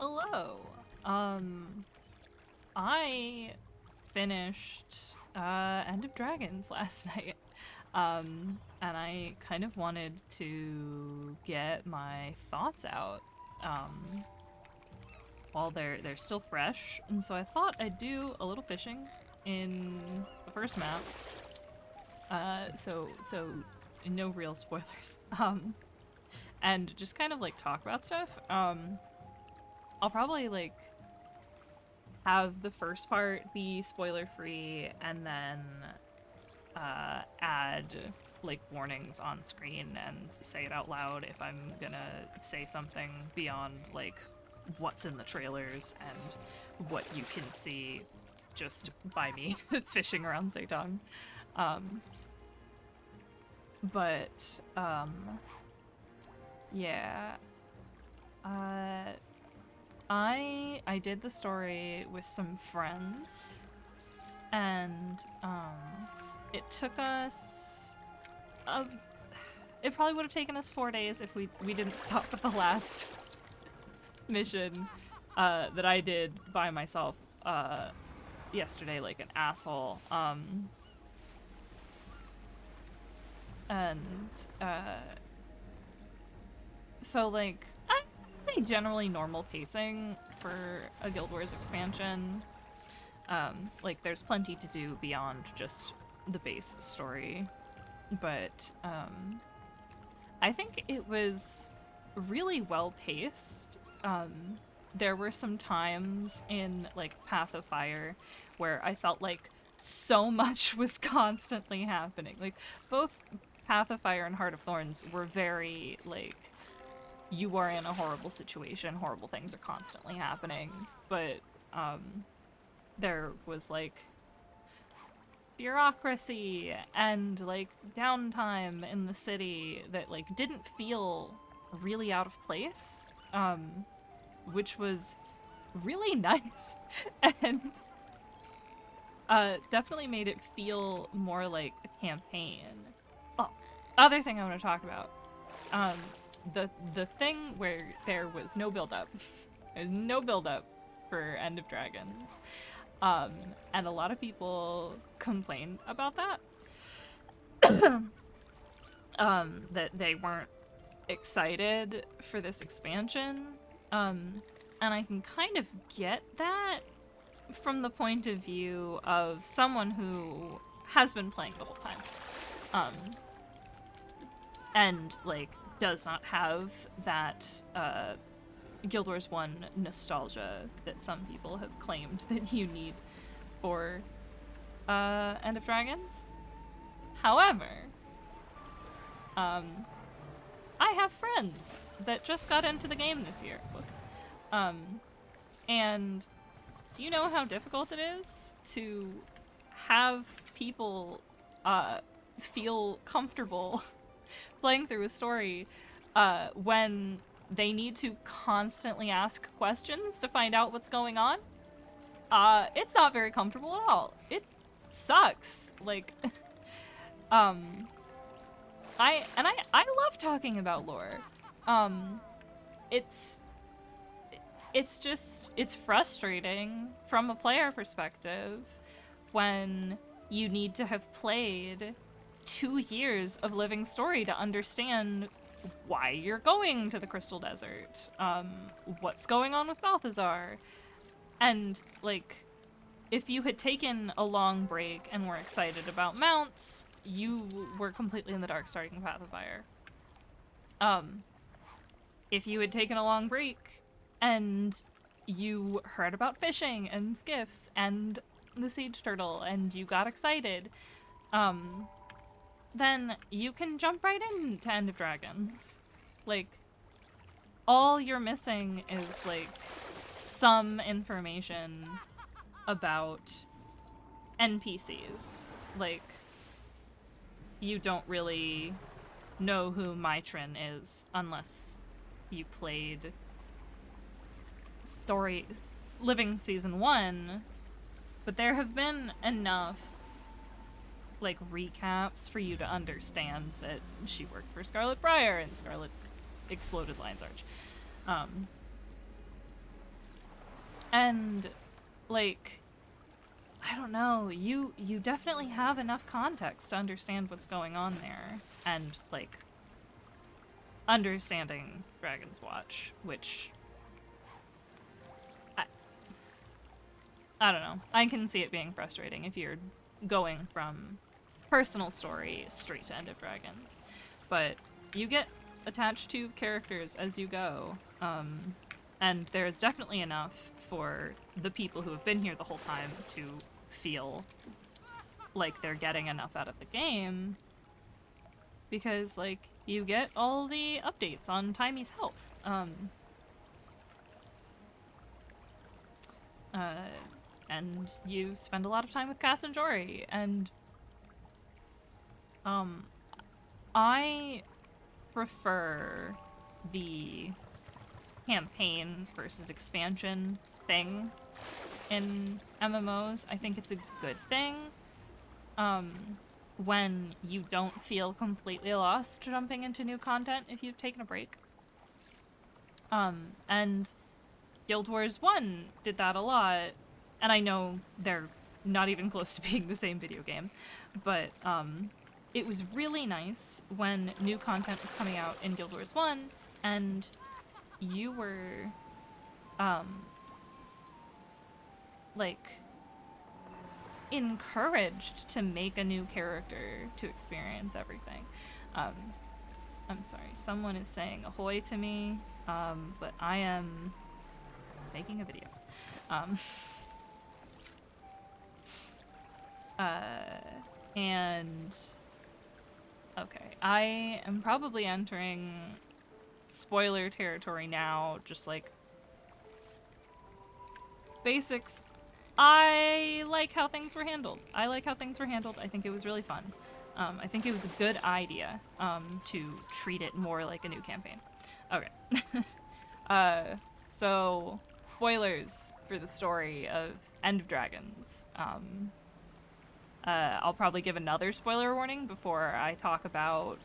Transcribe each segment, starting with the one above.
Hello. I finished End of Dragons last night. And I kind of wanted to get my thoughts out while they're still fresh, and so I thought I'd do a little fishing in the first map. So no real spoilers. And just kind of like talk about stuff. I'll probably like have the first part be spoiler free and then add like warnings on screen and say it out loud if I'm gonna say something beyond like what's in the trailers and what you can see just by me fishing around Seitong. But yeah. I did the story with some friends, and it took us it probably would have taken us 4 days if we didn't stop at the last mission that I did by myself yesterday like an asshole. And so like I say generally normal pacing for a Guild Wars expansion. Like there's plenty to do beyond just the base story, but I think it was really well paced. There were some times in like Path of Fire where I felt like so much was constantly happening. Like both Path of Fire and Heart of Thorns were very like, you are in a horrible situation, horrible things are constantly happening, but there was like bureaucracy and like downtime in the city that like didn't feel really out of place, which was really nice and definitely made it feel more like a campaign. Oh, other thing I want to talk about, the thing where there was no buildup. There's no buildup for End of Dragons. And a lot of people complained about that. That they weren't excited for this expansion. And I can kind of get that from the point of view of someone who has been playing the whole time. And like does not have that Guild Wars 1 nostalgia that some people have claimed that you need for End of Dragons. However, I have friends that just got into the game this year. Whoops. And do you know how difficult it is to have people feel comfortable playing through a story when they need to constantly ask questions to find out what's going on? It's not very comfortable at all. It sucks. Like, I love talking about lore. It's frustrating from a player perspective when you need to have played 2 years of living story to understand why you're going to the Crystal Desert, what's going on with Balthazar. And, like, if you had taken a long break and were excited about mounts, you were completely in the dark starting Path of Fire. If you had taken a long break and you heard about fishing and skiffs and the siege turtle and you got excited, then you can jump right into End of Dragons. Like, all you're missing is, like, some information about NPCs. Like, you don't really know who Mitrin is unless you played Living Season 1, but there have been enough like recaps for you to understand that she worked for Scarlet Briar and Scarlet exploded Lion's Arch. And, like, I don't know, you definitely have enough context to understand what's going on there. And, like, understanding Dragon's Watch, which... I don't know. I can see it being frustrating if you're going from personal story straight to End of Dragons. But you get attached to characters as you go. And there's definitely enough for the people who have been here the whole time to feel like they're getting enough out of the game. Because, like, you get all the updates on Timy's health. And you spend a lot of time with Cass and Jory, and I prefer the campaign versus expansion thing in MMOs. I think it's a good thing when you don't feel completely lost jumping into new content if you've taken a break. And Guild Wars 1 did that a lot. And I know they're not even close to being the same video game, but it was really nice when new content was coming out in Guild Wars 1, and you were, like, encouraged to make a new character to experience everything. I'm sorry, someone is saying ahoy to me, but I am making a video. And okay, I am probably entering spoiler territory now, just like basics. I like how things were handled. I think it was really fun. I think it was a good idea to treat it more like a new campaign. Okay. So spoilers for the story of End of Dragons. I'll probably give another spoiler warning before I talk about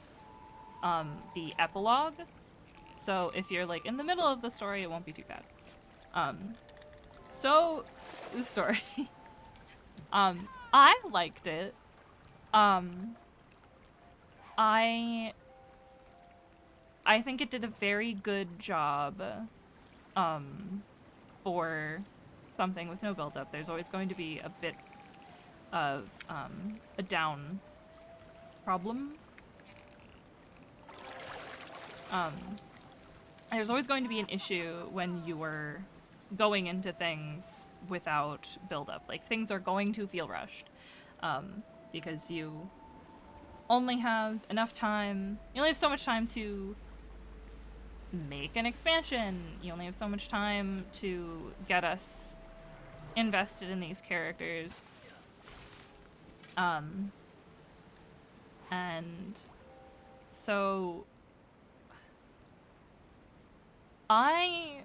the epilogue. So if you're like in the middle of the story, it won't be too bad. So the story. I liked it. I think it did a very good job for something with no build-up. There's always going to be a bit of a down problem. There's always going to be an issue when you are going into things without build-up. Like, things are going to feel rushed because you only have enough time. You only have so much time to make an expansion. You only have so much time to get us invested in these characters. And so I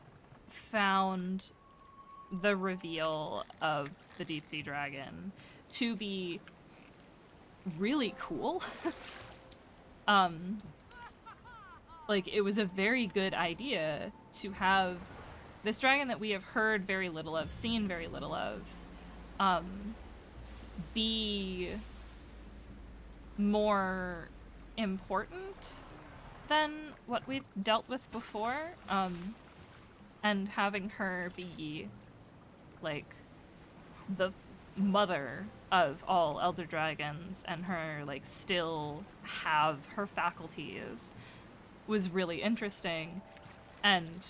found the reveal of the deep sea dragon to be really cool. Like, it was a very good idea to have this dragon that we have heard very little of, seen very little of, be more important than what we've dealt with before, and having her be, like, the mother of all elder dragons and her, like, still have her faculties was really interesting. And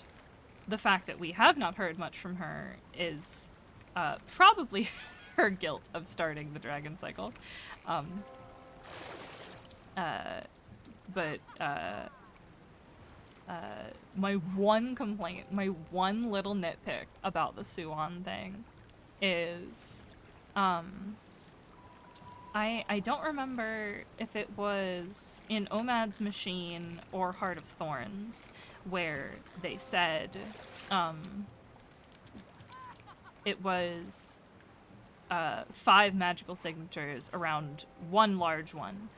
the fact that we have not heard much from her is probably her guilt of starting the dragon cycle. But my one complaint, my one little nitpick about the Suan thing is I don't remember if it was in Omad's Machine or Heart of Thorns where they said it was 5 magical signatures around one large one,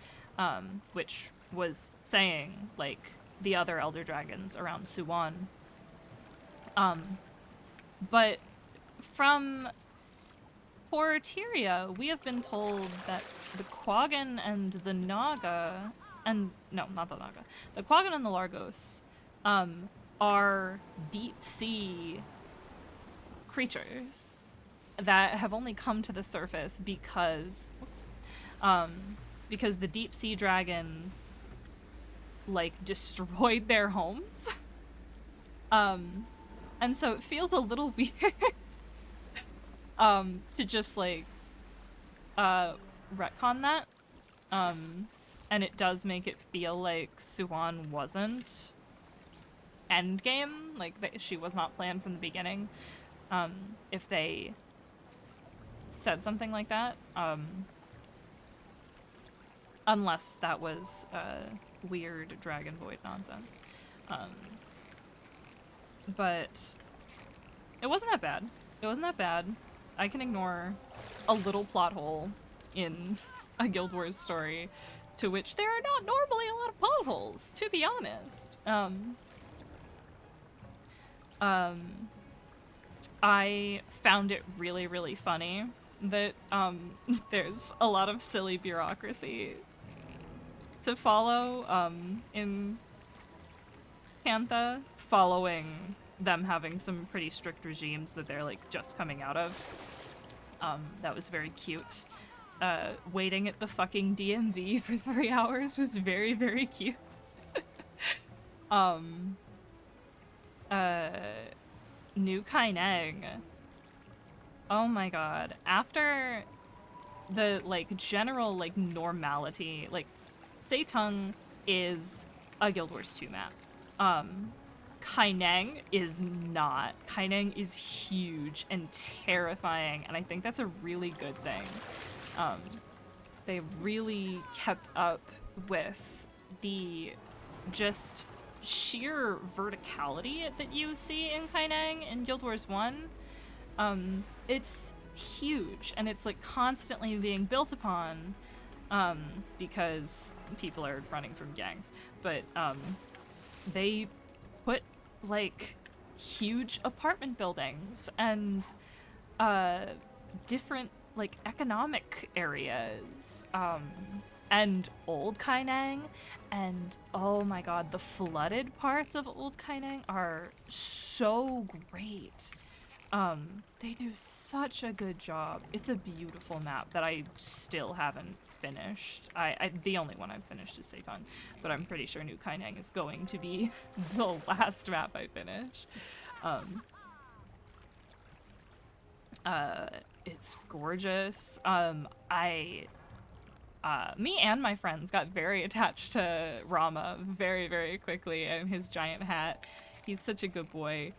which was saying, like, the other elder dragons around Suwan. But from Tyria, we have been told that the Quaggan and the Naga, and no, not the Naga, the Quaggan and the Largos, are deep sea creatures that have only come to the surface because, because the deep sea dragon, like, destroyed their homes. And so it feels a little weird, to just, like, retcon that. And it does make it feel like Suan wasn't endgame, like, she was not planned from the beginning. If they said something like that, unless that was weird Dragon Void nonsense. But it wasn't that bad. It wasn't that bad. I can ignore a little plot hole in a Guild Wars story, to which there are not normally a lot of plot holes, to be honest. I found it really, really funny that there's a lot of silly bureaucracy to follow in Pantha, following them having some pretty strict regimes that they're, like, just coming out of. That was very cute. Waiting at the fucking DMV for 3 hours was very, very cute. New Kaineng. Oh my god. After the, like, general, like, normality, like, Seitung is a Guild Wars 2 map. Kaineng is not. Kaineng is huge and terrifying, and I think that's a really good thing. They really kept up with the just sheer verticality that you see in Kaineng in Guild Wars 1. It's huge, and it's, like, constantly being built upon, because people are running from gangs. But, they put, like, huge apartment buildings and, different, like, economic areas, and Old Kaineng, and oh my god, the flooded parts of Old Kaineng are so great. They do such a good job. It's a beautiful map that I still haven't finished. The only one I've finished is Seitung, but I'm pretty sure New Kaineng is going to be the last map I finish. It's gorgeous. Me and my friends got very attached to Rama very, very quickly, and his giant hat. He's such a good boy.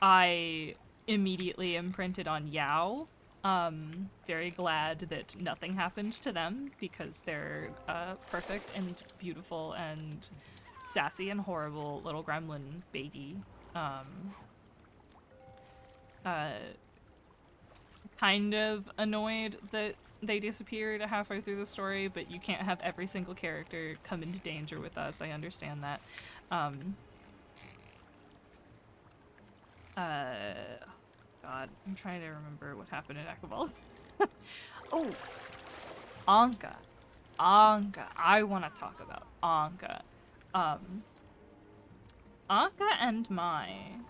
I immediately imprinted on Yao. Very glad that nothing happened to them, because they're perfect and beautiful and sassy and horrible little gremlin baby. Kind of annoyed that they disappeared halfway through the story, but you can't have every single character come into danger with us. I understand that. God, I'm trying to remember what happened in Akabal. Oh, Anka. I want to talk about Anka. Anka and Mai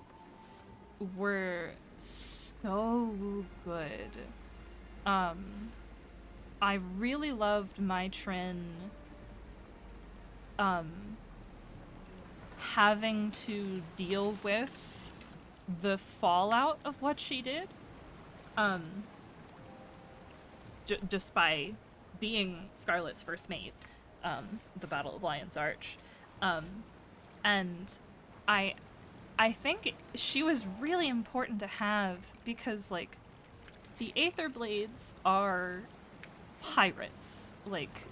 were so good. I really loved Mai Trin having to deal with the fallout of what she did, just by being Scarlet's first mate, the Battle of Lion's Arch, and I think she was really important to have, because, like, the Aether Blades are pirates. Like,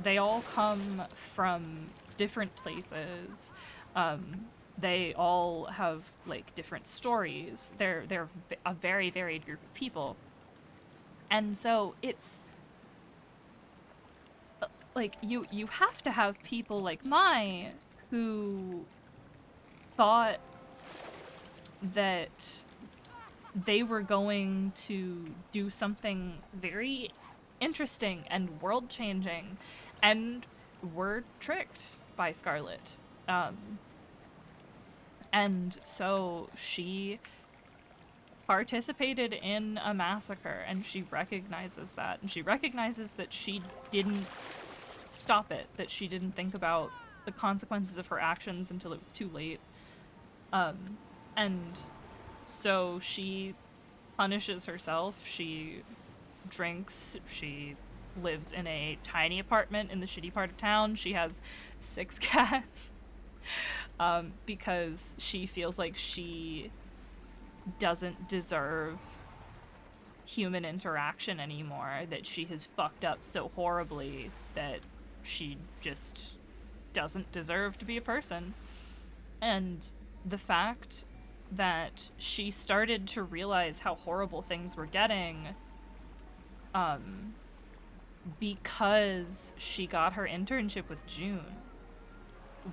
they all come from different places. They all have, like, different stories. They're a very varied group of people. And so it's like you have to have people like Mai who thought that they were going to do something very interesting and world-changing, and were tricked by Scarlet. And so she participated in a massacre, and she recognizes that. And she recognizes that she didn't stop it, that she didn't think about the consequences of her actions until it was too late. And so she punishes herself. She drinks. She lives in a tiny apartment in the shitty part of town. She has 6 cats. Because she feels like she doesn't deserve human interaction anymore, that she has fucked up so horribly that she just doesn't deserve to be a person. And the fact that she started to realize how horrible things were getting, because she got her internship with June,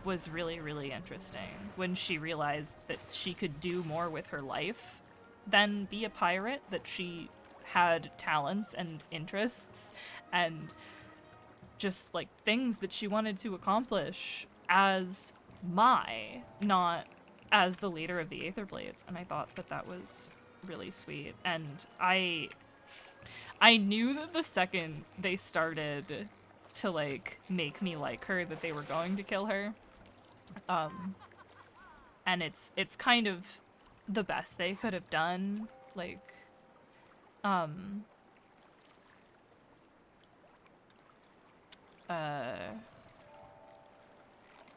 was really, really interesting. When she realized that she could do more with her life than be a pirate, that she had talents and interests and just like things that she wanted to accomplish as not as the leader of the Aetherblades. And I thought that that was really sweet. And I knew that the second they started to like make me like her, that they were going to kill her. And it's kind of the best they could have done. Like,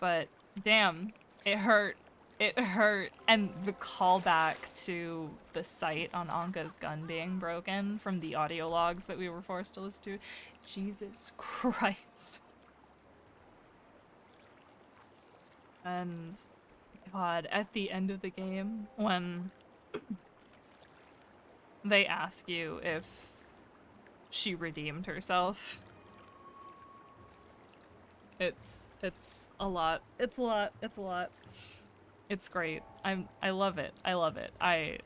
but damn, it hurt. It hurt. And the callback to the sight on Anka's gun being broken from the audio logs that we were forced to listen to. Jesus Christ. And God, at the end of the game, when they ask you if she redeemed herself, it's a lot. It's a lot. It's a lot. It's great. I love it. I love it. And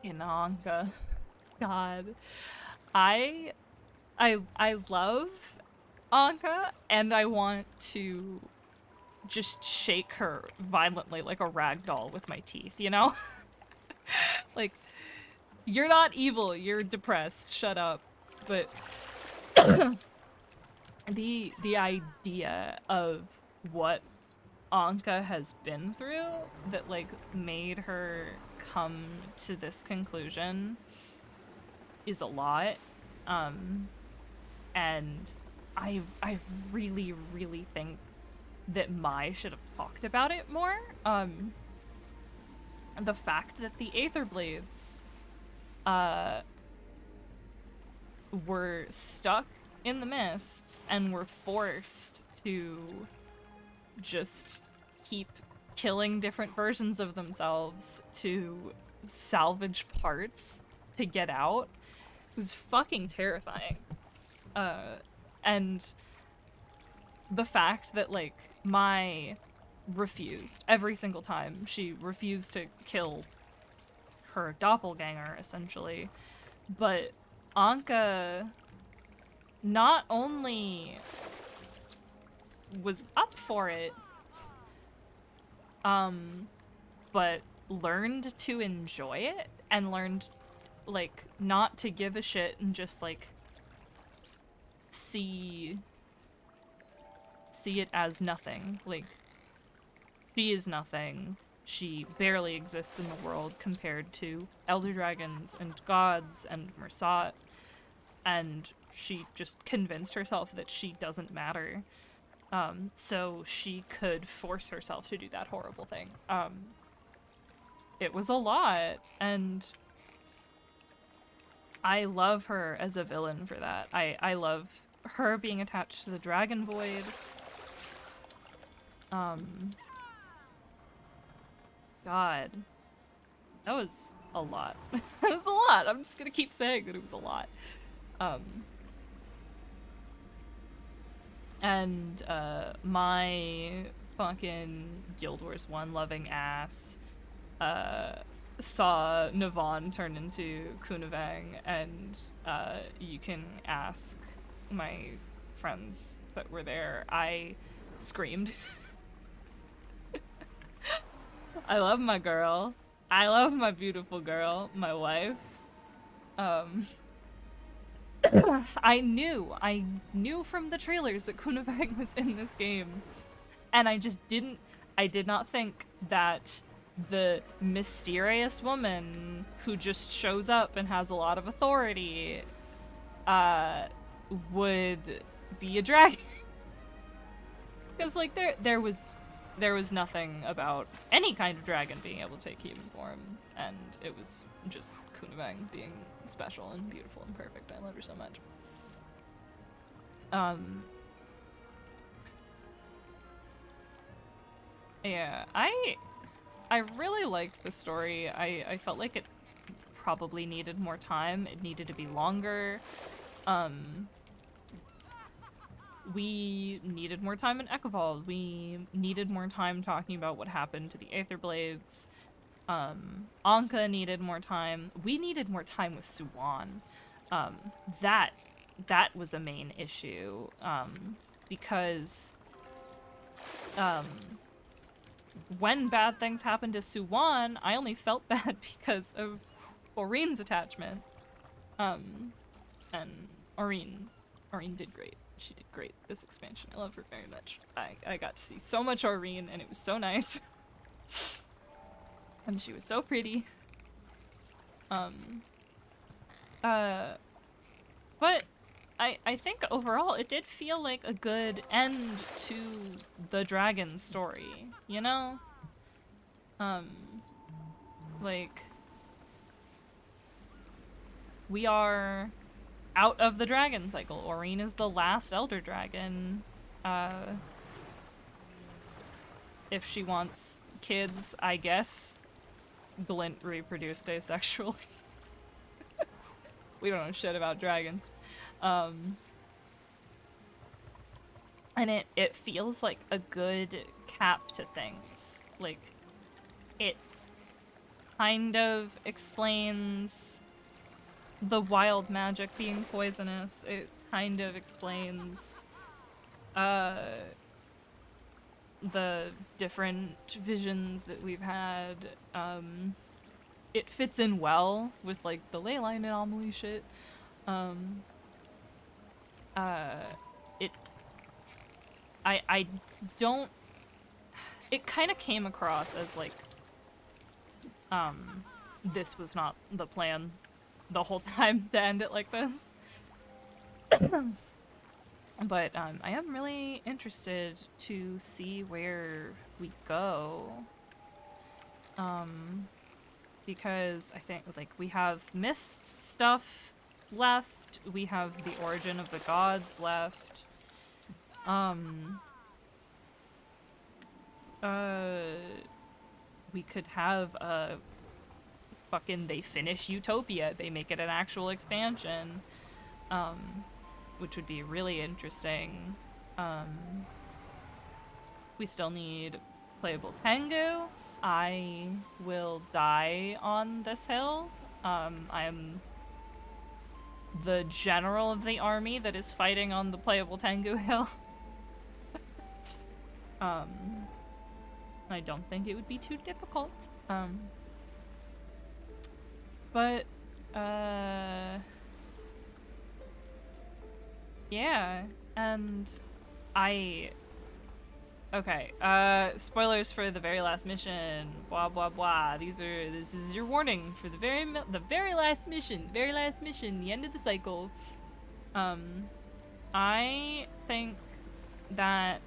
in Anka, God, I love Anka, and I want to just shake her violently like a rag doll with my teeth, you know? Like, you're not evil, you're depressed, shut up. But the idea of what Anka has been through that like made her come to this conclusion is a lot. And I really, really think that Mai should have talked about it more. The fact that the Aetherblades were stuck in the mists and were forced to just keep killing different versions of themselves to salvage parts to get out was fucking terrifying. And the fact that, like, Mai refused every single time. She refused to kill her doppelganger, essentially. But Anka not only was up for it, but learned to enjoy it and learned, like, not to give a shit and just, like, see it as nothing. Like, she is nothing. She barely exists in the world compared to elder dragons and gods and Mersat, and she just convinced herself that she doesn't matter. So she could force herself to do that horrible thing. It was a lot, and I love her as a villain for that. I love her being attached to the Dragon Void. God, that was a lot. That was a lot. I'm just gonna keep saying that it was a lot. And my fucking Guild Wars 1 loving ass saw Navon turn into Kunavang, and you can ask my friends that were there. I screamed. I love my girl. I love my beautiful girl, my wife. I knew from the trailers that Kunavang was in this game, and I did not think that the mysterious woman who just shows up and has a lot of authority would be a dragon. Because like there was nothing about any kind of dragon being able to take human form, and it was just Kunavang being special and beautiful and perfect. I love her so much. Yeah, I really liked the story. I felt like it probably needed more time. It needed to be longer. We needed more time in Echevold. We needed more time talking about what happened to the Aether Blades. Anka needed more time. We needed more time with Suwan. That was a main issue. Because when bad things happened to Suwan, I only felt bad because of Aureen's attachment. And Aureen did great. She did great this expansion. I love her very much. I got to see so much Aureen, and it was so nice. And she was so pretty. But I think overall it did feel like a good end to the dragon story, you know? Like, we are out of the dragon cycle. Aureen is the last elder dragon. If she wants kids, I guess. Glint reproduced asexually. We don't know shit about dragons. And it feels like a good cap to things. Like, it kind of explains the wild magic being poisonous. It kind of explains the different visions that we've had. It fits in well with like the leyline anomaly shit. I don't. It kind of came across as like, this was not the plan the whole time to end it like this. But I am really interested to see where we go. Because I think like we have Mist stuff left, we have the Origin of the Gods left. We could have a fucking, they finish Utopia, they make it an actual expansion, which would be really interesting. We still need playable Tengu. I will die on this hill. I am the general of the army that is fighting on the playable Tengu hill. I don't think it would be too difficult. But yeah, and okay, spoilers for the very last mission, blah blah blah. This is your warning for the very last mission, the end of the cycle. I think that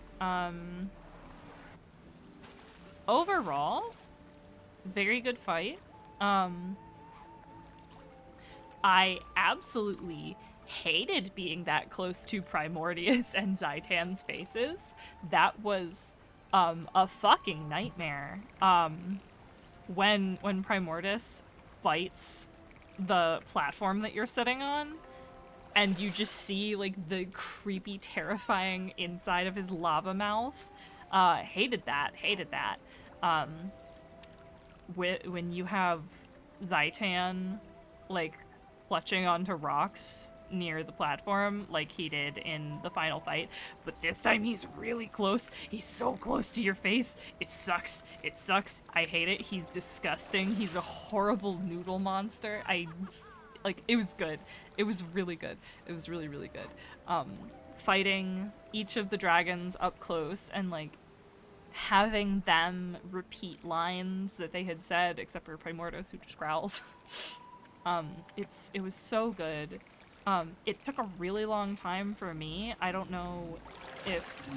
overall, very good fight. I absolutely hated being that close to Primordius and Zaitan's faces. That was a fucking nightmare. When Primordius bites the platform that you're sitting on, and you just see like the creepy, terrifying inside of his lava mouth. Hated that. when you have Zaitan, like, clutching onto rocks near the platform like he did in the final fight, but this time he's really close. He's so close to your face. It sucks. It sucks. I hate it. He's disgusting. He's a horrible noodle monster. It was good. It was really good. It was really, really good. Fighting each of the dragons up close and, like, having them repeat lines that they had said, except for Primordos, who just growls. It was so good. It took a really long time for me. I don't know if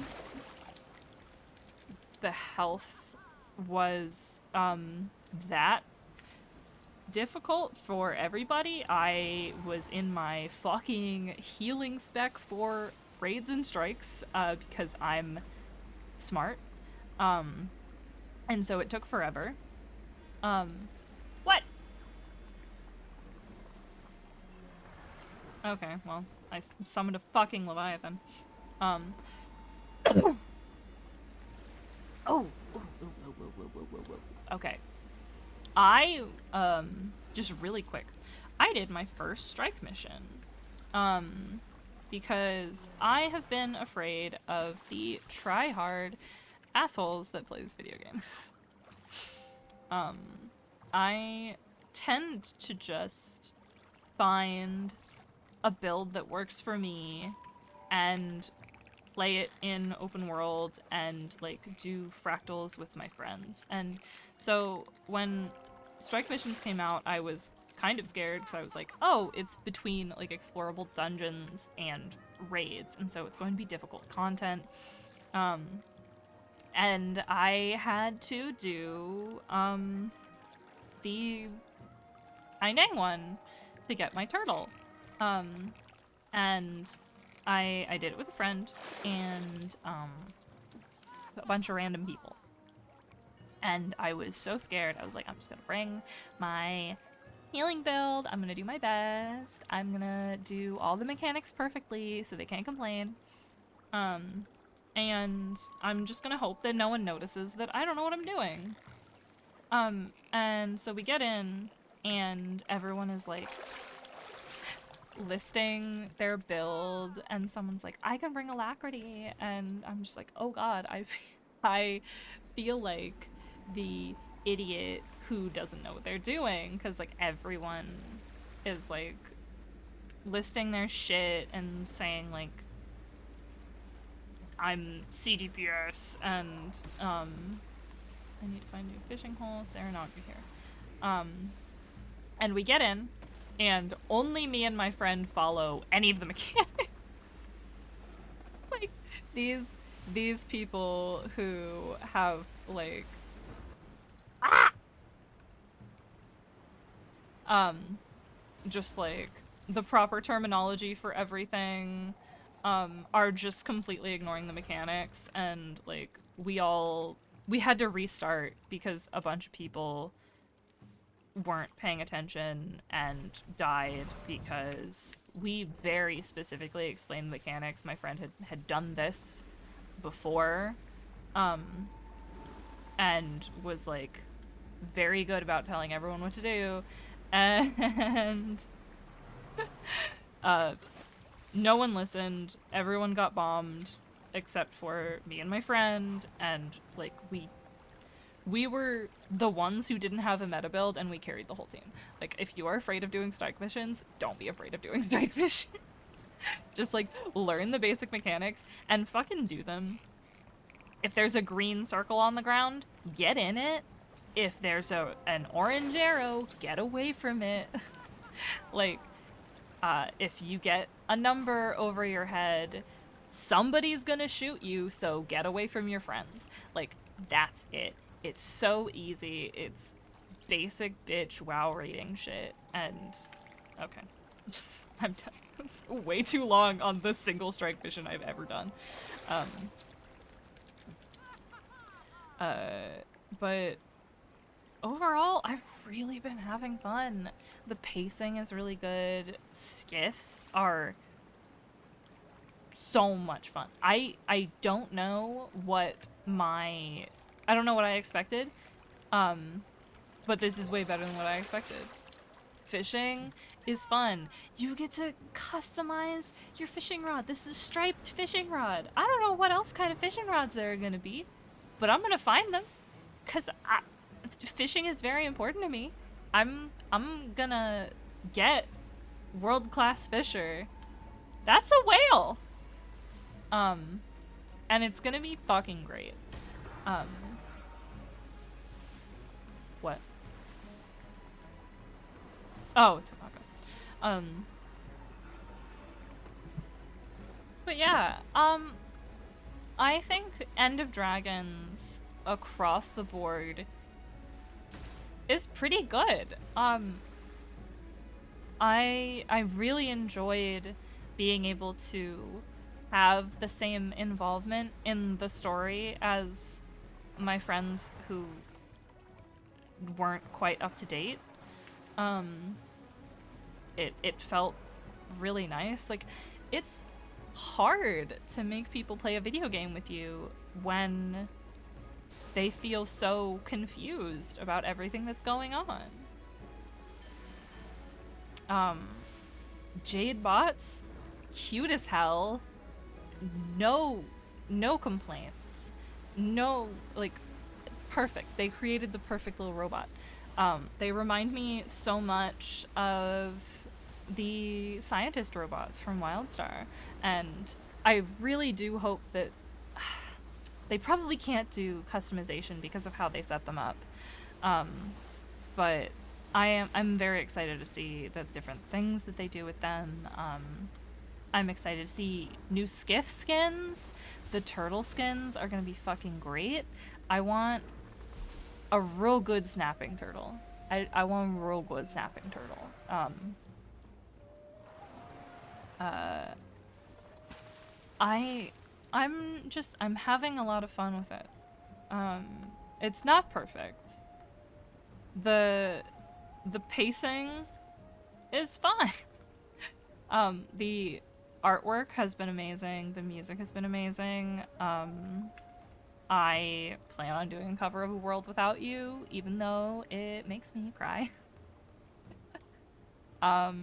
the health was that difficult for everybody. I was in my fucking healing spec for raids and strikes because I'm smart. And so it took forever. What? Okay, well, I summoned a fucking Leviathan. Oh. Okay. Just really quick. I did my first strike mission. Because I have been afraid of the try-hard assholes that play this video game. I tend to just find a build that works for me and play it in open world and, like, do fractals with my friends. And so when strike missions came out, I was kind of scared because I was like, oh, it's between, like, explorable dungeons and raids, and so it's going to be difficult content. And I had to do the Ainang one to get my turtle. And I did it with a friend and a bunch of random people. And I was so scared. I was like, I'm just gonna bring my healing build. I'm gonna do my best. I'm gonna do all the mechanics perfectly so they can't complain. And I'm just gonna hope that no one notices that I don't know what I'm doing. And so we get in and everyone is like listing their build and someone's like, I can bring alacrity, and I'm just like, oh god, I feel like the idiot who doesn't know what they're doing, because, like, everyone is, like, listing their shit and saying, like, I'm CDPS, and I need to find new fishing holes. They're not here. And we get in, and only me and my friend follow any of the mechanics. Like, these people who have, like, just, like, the proper terminology for everything, are just completely ignoring the mechanics, and, like, we had to restart because a bunch of people weren't paying attention and died because we very specifically explained the mechanics. My friend had done this before, and was, like, very good about telling everyone what to do, and no one listened. Everyone got bombed except for me and my friend, and, like, we were the ones who didn't have a meta build, and we carried the whole team. Like, if you are afraid of doing strike missions, don't be afraid of doing strike missions. Just, like, learn the basic mechanics and fucking do them. If there's a green circle on the ground, get in it. If there's an orange arrow, get away from it. Like, if you get a number over your head, somebody's gonna shoot you, so get away from your friends. Like, that's it. It's so easy. It's basic bitch WoW rating shit. And okay. I'm done. It's way too long on the single strike mission I've ever done. But overall, I've really been having fun. The pacing is really good. Skiffs are so much fun. I don't know what I expected. But this is way better than what I expected. Fishing is fun. You get to customize your fishing rod. This is a striped fishing rod. I don't know what else kind of fishing rods there are gonna be, but I'm gonna find them, cause fishing is very important to me. I'm gonna get world-class fisher. That's a whale. And it's gonna be fucking great. What? Oh, it's a Paco. But yeah, I think End of Dragons across the board is pretty good. I really enjoyed being able to have the same involvement in the story as my friends who weren't quite up to date. It felt really nice. Like, it's hard to make people play a video game with you when they feel so confused about everything that's going on. Jade bots, cute as hell. No complaints. No, like, perfect. They created the perfect little robot. They remind me so much of the scientist robots from Wildstar, and I really do hope that they probably can't do customization because of how they set them up. But I'm very excited to see the different things that they do with them. I'm excited to see new skiff skins. The turtle skins are gonna be fucking great. I want a real good snapping turtle. I want a real good snapping turtle. I'm having a lot of fun with it. It's not perfect. The pacing is fine. The artwork has been amazing. The music has been amazing. I plan on doing a cover of A World Without You, even though it makes me cry. I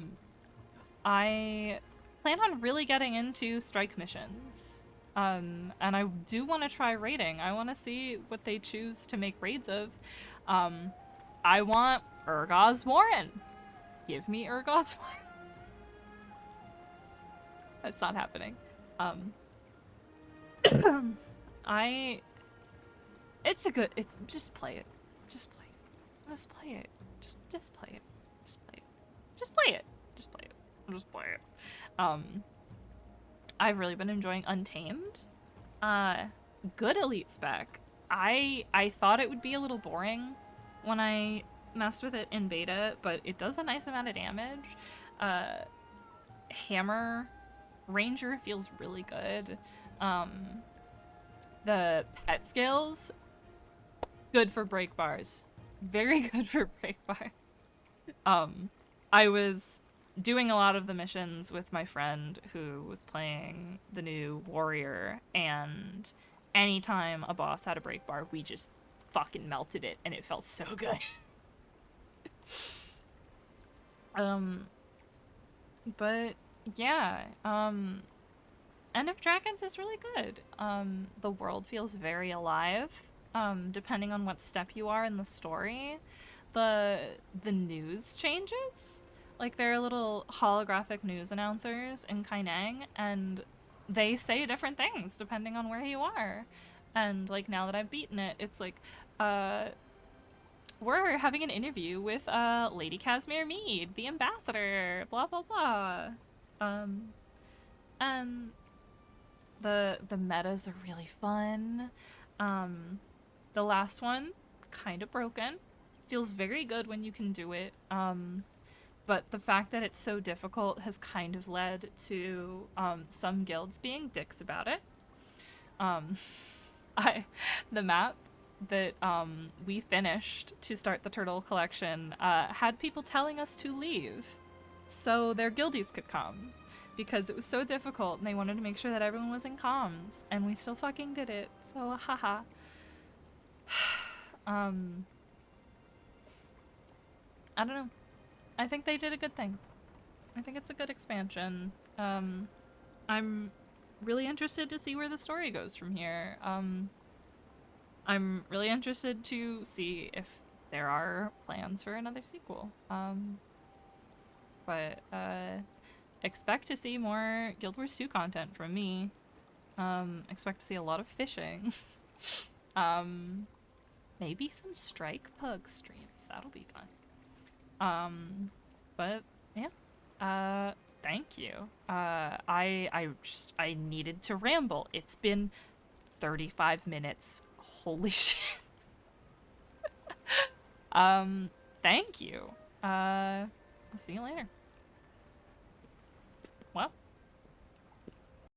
plan on really getting into strike missions. And I do want to try raiding. I want to see what they choose to make raids of. I want Urgoz Warren. Give me Urgoz Warren. That's not happening. Just play it. Just play it. Just play it. Just play it. Just play it. Just play it. Just play it. Just play it. I've really been enjoying Untamed. Good elite spec. I thought it would be a little boring when I messed with it in beta, but it does a nice amount of damage. Hammer Ranger feels really good. The pet skills, good for break bars. Very good for break bars. I was doing a lot of the missions with my friend who was playing the new warrior, and anytime a boss had a break bar, we just fucking melted it, and it felt so good. But yeah, End of Dragons is really good. The world feels very alive, depending on what step you are in the story. The news changes. Like, there are little holographic news announcers in Kaineng, and they say different things depending on where you are. And, like, now that I've beaten it, it's like, we're having an interview with Lady Casimir Mead, the ambassador, blah blah blah. And the metas are really fun. The last one, kind of broken. Feels very good when you can do it. But the fact that it's so difficult has kind of led to some guilds being dicks about it. The map that we finished to start the turtle collection had people telling us to leave so their guildies could come, because it was so difficult and they wanted to make sure that everyone was in comms, and we still fucking did it. So haha. I don't know. I think they did a good thing. I think it's a good expansion. I'm really interested to see where the story goes from here. I'm really interested to see if there are plans for another sequel. But expect to see more Guild Wars 2 content from me. Expect to see a lot of fishing. Maybe some Strike Pug streams. That'll be fun. But yeah. Thank you. I needed to ramble. It's been 35 minutes. Holy shit. Thank you. I'll see you later.